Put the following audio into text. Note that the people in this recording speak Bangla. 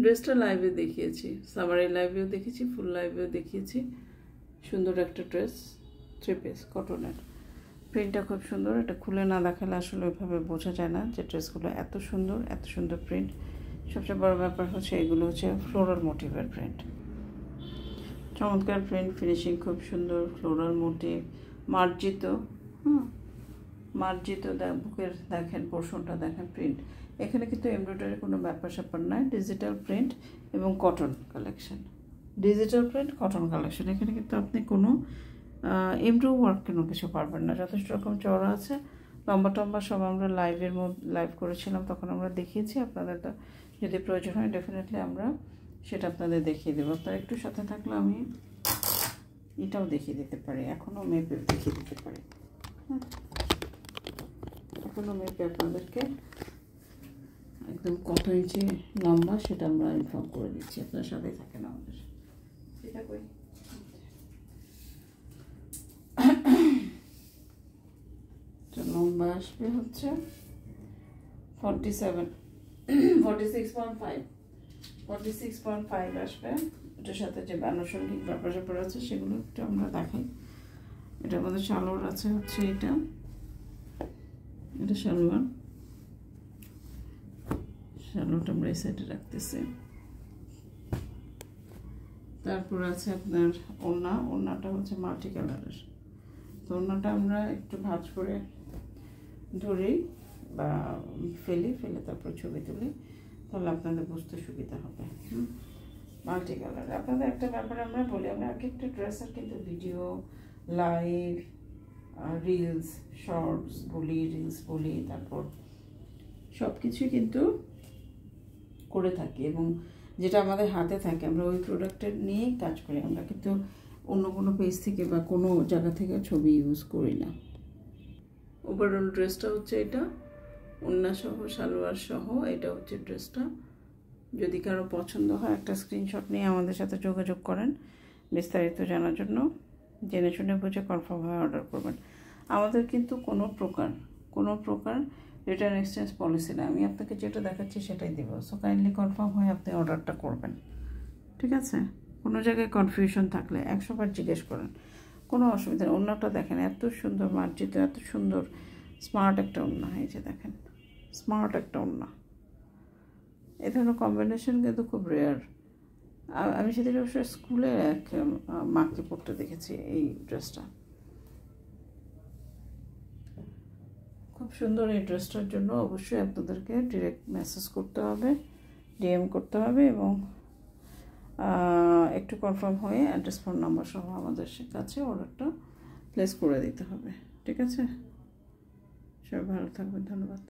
ড্রেসটা লাইভে দেখিয়েছি, সামারি লাইভেও দেখেছি, ফুল লাইভেও দেখিয়েছি। সুন্দর একটা ড্রেস, 3 পিস কটনের। প্রিন্টটা খুব সুন্দর। এটা খুলে না দেখালে আসলে ওইভাবে বোঝা যায় না যে ড্রেসগুলো এত সুন্দর প্রিন্ট। সবচেয়ে বড় ব্যাপার হচ্ছে এগুলো হচ্ছে ফ্লোরাল মোটিভের প্রিন্ট। চমৎকার প্রিন্ট, ফিনিশিং খুব সুন্দর, ফ্লোরাল মোটিভ, মার্জিত। মার্জিত বুকের দেখেন, পোর্শনটা দেখেন, প্রিন্ট। এখানে কিন্তু এমব্রয়ডারি কোনো ব্যাপার স্যাপার নয়। ডিজিটাল প্রিন্ট এবং cotton collection, digital print cotton collection. এখানে কিন্তু আপনি কোনো এমব্রো ওয়ার্ক কোনো কিছু পারবেন না। যথেষ্ট রকম চওড়া আছে, লম্বা টম্বা সব আমরা লাইভ করেছিলাম, তখন আমরা দেখিয়েছি। আপনাদের যদি প্রয়োজন হয় ডেফিনেটলি আমরা সেটা আপনাদের দেখিয়ে দেবো। আপনারা একটু সাথে থাকলে আমি এটাও দেখিয়ে দিতে পারি, এখনও মেপে দেখিয়ে দিতে পারি। হ্যাঁ, এখনও মেপে আপনাদেরকে একদম কত ইঞ্চি লম্বা সেটা আমরা ইনফর্ম করে দিচ্ছি। আপনার সাথে থাকেন আমাদের। এটা কই, লম্বা আসবে হচ্ছে 46.5 আসবে। এটার সাথে যে আনুষঙ্গিক ব্যাপার স্যাপার আছে সেগুলো একটু আমরা দেখাই। এটার মধ্যে সালোয়ার আছে হচ্ছে এটা সালোয়ারটা আমরা এই সাইডে রাখতেছি। তারপর আছে আপনার ওড়নাটা হচ্ছে মাল্টি কালারের। তো ওড়নাটা আমরা একটু ভাঁজ করে ধরি বা ফেলে তারপর ছবি তুলি, তাহলে আপনাদের বুঝতে সুবিধা হবে। Multi colour. আপনাদের একটা ব্যাপার আমরা বলি, আমরা এক একটা ড্রেসের কিন্তু ভিডিও, লাইভ, রিলস, শর্টস বলি, রিলস বলি, তারপর সব কিছুই কিন্তু করে থাকি। এবং যেটা আমাদের হাতে থাকে আমরা ওই প্রোডাক্টের নিয়েই কাজ করি। আমরা কিন্তু অন্য কোনো পেজ থেকে বা কোনো জায়গা থেকে ছবি ইউজ করি না। ওভারঅল ড্রেসটা হচ্ছে এটা, ওড়না সহ সালোয়ার সহ এটা হচ্ছে ড্রেসটা। যদি কারো পছন্দ হয় একটা স্ক্রিনশট নিয়ে আমাদের সাথে যোগাযোগ করেন বিস্তারিত জানার জন্য। জেনে শুনে বুঝে কনফার্ম হয়ে অর্ডার করবেন। আমাদের কিন্তু কোনো প্রকার রিটার্ন এক্সচেঞ্জ পলিসি না। আমি আপনাকে যেটা দেখাচ্ছি সেটাই দেবো। সো কাইন্ডলি কনফার্ম হয়ে আপনি অর্ডারটা করবেন, ঠিক আছে? কোনো জায়গায় কনফিউশন থাকলে 100 বার জিজ্ঞেস করেন, কোনো অসুবিধা নেই। ওড়নাটা দেখেন, এত সুন্দর মার্জিত, এত সুন্দর স্মার্ট একটা ওড়না। এই যে দেখেন, স্মার্ট একটা ওড়না। এ ধরনের কম্বিনেশন কিন্তু খুব রেয়ার। আমি সেদিন অবশ্যই স্কুলে এক মাকে পড়তে দেখেছি এই ড্রেসটা। খুব সুন্দর। এই ড্রেসটার জন্য অবশ্যই আপনাদেরকে ডিরেক্ট মেসেজ করতে হবে, ডিএম করতে হবে এবং একটু কনফার্ম হয়ে অ্যাড্রেস, ফোন নাম্বার সহ আমাদের কাছে অর্ডারটা প্লেস করে দিতে হবে, ঠিক আছে? সবাই ভালো থাকবেন, ধন্যবাদ।